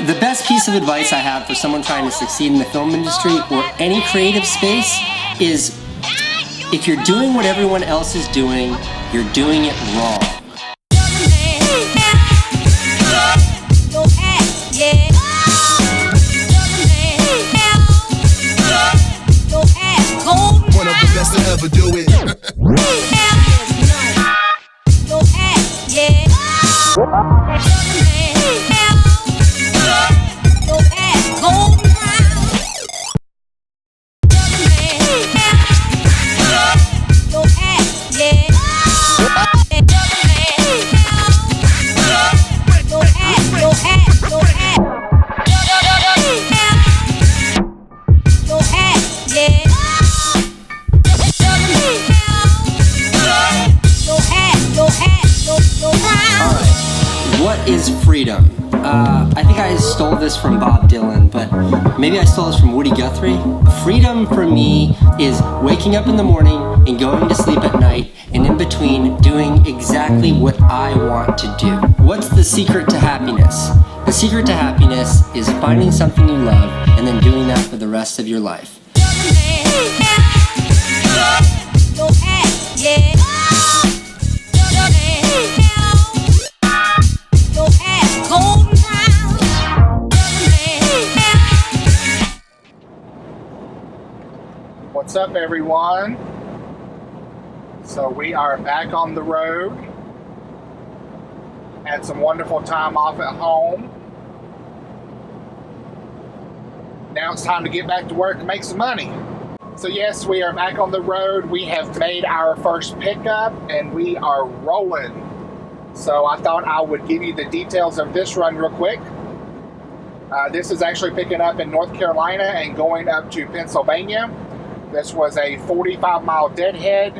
The best piece of advice I have for someone trying to succeed in the film industry or any creative space is if you're doing what everyone else is doing, you're doing it wrong. One of the best to ever do it. What is freedom? I think I stole this from Bob Dylan, but maybe I stole this from Woody Guthrie. Freedom for me is waking up in the morning and going to sleep at night, and in between doing exactly what I want to do. What's the secret to happiness? The secret to happiness is finding something you love and then doing that for the rest of your life. What's up, everyone? So we are back on the road. Had some wonderful time off at home. Now it's time to get back to work and make some money. So yes, we are back on the road. We have made our first pickup and we are rolling. So I thought I would give you the details of this run real quick. This is actually picking up in North Carolina and going up to Pennsylvania. This was a 45-mile deadhead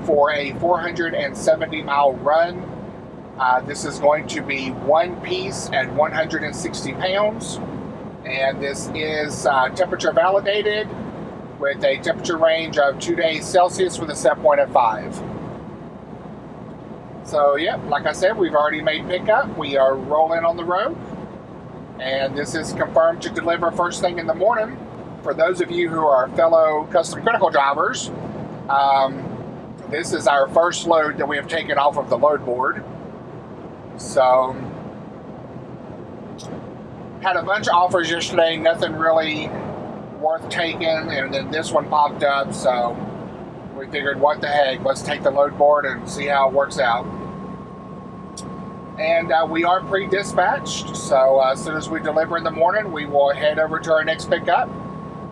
for a 470-mile run. This is going to be one piece at 160 pounds. And this is temperature validated with a temperature range of 2 days Celsius with a set point of 5. So, yeah, like I said, we've already made pickup. We are rolling on the road. And this is confirmed to deliver first thing in the morning. For those of you who are fellow custom critical drivers, this is our first load that we have taken off of the load board. So, had a bunch of offers yesterday, nothing really worth taking, and then this one popped up, so we figured, what the heck, let's take the load board and see how it works out. And we are pre-dispatched, so as soon as we deliver in the morning, we will head over to our next pickup.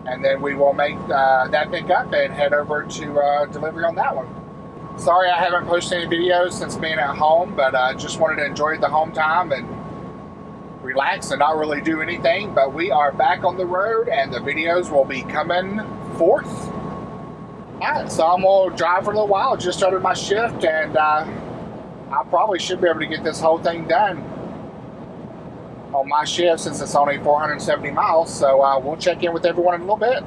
And then we will make that pickup and head over to delivery on that one. Sorry I haven't posted any videos since being at home, but I just wanted to enjoy the home time and relax and not really do anything. But we are back on the road and the videos will be coming forth. Alright, so I'm going to drive for a little while. Just started my shift and I probably should be able to get this whole thing done on my shift since it's only 470 miles, so we'll check in with everyone in a little bit.